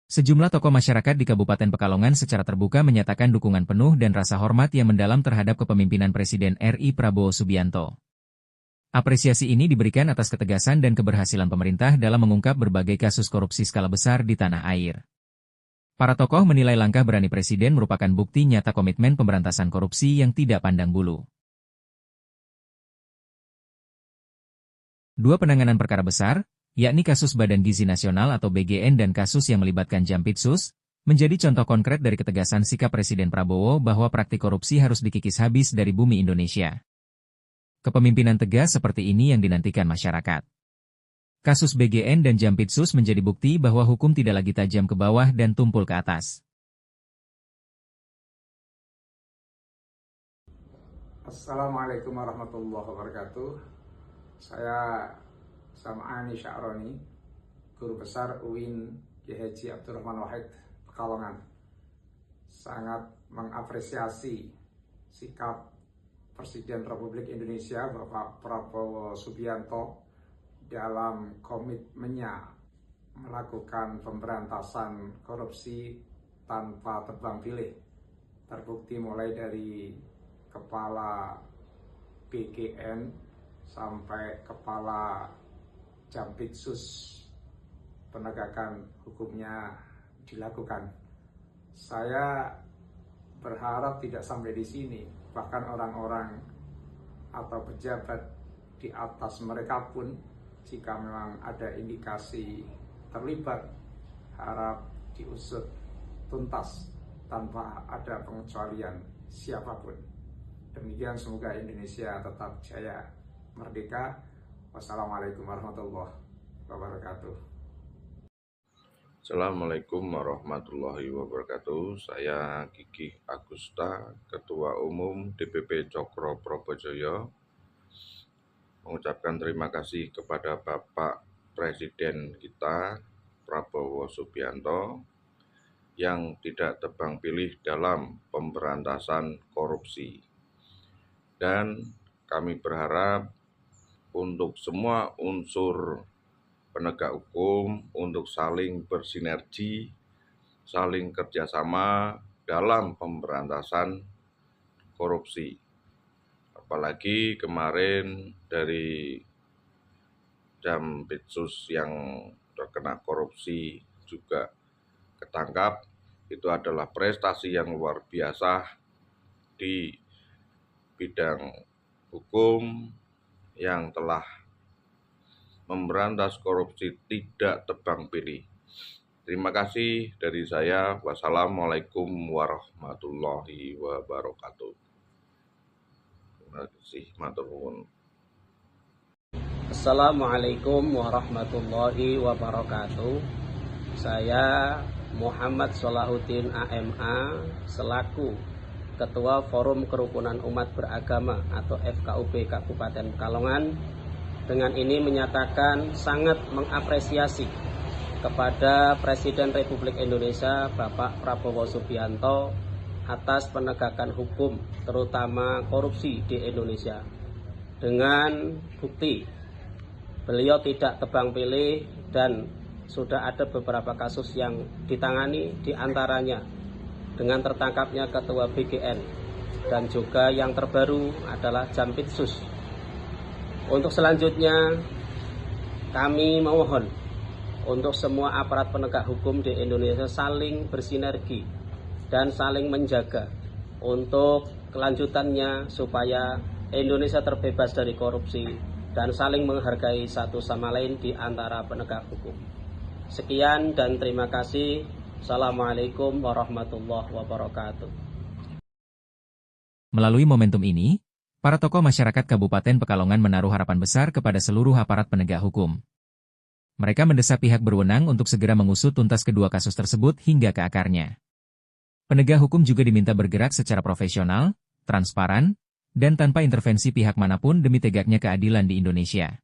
Sejumlah tokoh masyarakat di Kabupaten Pekalongan secara terbuka menyatakan dukungan penuh dan rasa hormat yang mendalam terhadap kepemimpinan Presiden RI Prabowo Subianto. Apresiasi ini diberikan atas ketegasan dan keberhasilan pemerintah dalam mengungkap berbagai kasus korupsi skala besar di tanah air. Para tokoh menilai langkah berani Presiden merupakan bukti nyata komitmen pemberantasan korupsi yang tidak pandang bulu. Dua penanganan perkara besar, yakni kasus Badan Gizi Nasional atau BGN dan kasus yang melibatkan Jampitsus, menjadi contoh konkret dari ketegasan sikap Presiden Prabowo bahwa praktik korupsi harus dikikis habis dari bumi Indonesia. Kepemimpinan tegas seperti ini yang dinantikan masyarakat. Kasus BGN dan Jampitsus menjadi bukti bahwa hukum tidak lagi tajam ke bawah dan tumpul ke atas. Assalamualaikum warahmatullahi wabarakatuh. Saya Sam'ani Sya'roni, Guru Besar UIN Kiai Haji Abdurrahman Wahid, Pekalongan. Sangat mengapresiasi sikap Presiden Republik Indonesia Bapak Prabowo Subianto dalam komitmennya melakukan pemberantasan korupsi tanpa tebang pilih. Terbukti mulai dari Kepala BGN sampai Kepala Jampitsus, penegakan hukumnya dilakukan. Saya berharap tidak sampai di sini, bahkan orang-orang atau pejabat di atas mereka pun, jika memang ada indikasi terlibat, harap diusut tuntas tanpa ada pengecualian siapapun. Demikian, semoga Indonesia tetap jaya, merdeka. Wassalamualaikum warahmatullahi wabarakatuh. Assalamualaikum warahmatullahi wabarakatuh. Saya Kiki Agusta, Ketua Umum DPP Cokro Probojoyo, mengucapkan terima kasih kepada Bapak Presiden kita, Prabowo Subianto, yang tidak tebang pilih dalam pemberantasan korupsi. Dan kami berharap untuk semua unsur penegak hukum untuk saling bersinergi, saling kerjasama dalam pemberantasan korupsi. Apalagi kemarin dari Jampitsus yang terkena korupsi juga ketangkap. Itu adalah prestasi yang luar biasa di bidang hukum yang telah memberantas korupsi tidak tebang pilih. Terima kasih dari saya. Wassalamualaikum warahmatullahi wabarakatuh. Terima kasih. Matur nuwun. Assalamualaikum warahmatullahi wabarakatuh. Saya Muhammad Solahuddin AMA selaku Ketua Forum Kerukunan Umat Beragama atau FKUB Kabupaten Pekalongan dengan ini menyatakan sangat mengapresiasi kepada Presiden Republik Indonesia Bapak Prabowo Subianto atas penegakan hukum terutama korupsi di Indonesia. Dengan bukti beliau tidak tebang pilih dan sudah ada beberapa kasus yang ditangani, diantaranya dengan tertangkapnya Ketua BGN dan juga yang terbaru adalah Jampitsus. Untuk selanjutnya kami memohon untuk semua aparat penegak hukum di Indonesia saling bersinergi dan saling menjaga untuk kelanjutannya supaya Indonesia terbebas dari korupsi dan saling menghargai satu sama lain di antara penegak hukum. Sekian dan terima kasih. Assalamualaikum warahmatullahi wabarakatuh. Melalui momentum ini, para tokoh masyarakat Kabupaten Pekalongan menaruh harapan besar kepada seluruh aparat penegak hukum. Mereka mendesak pihak berwenang untuk segera mengusut tuntas kedua kasus tersebut hingga ke akarnya. Penegak hukum juga diminta bergerak secara profesional, transparan, dan tanpa intervensi pihak manapun demi tegaknya keadilan di Indonesia.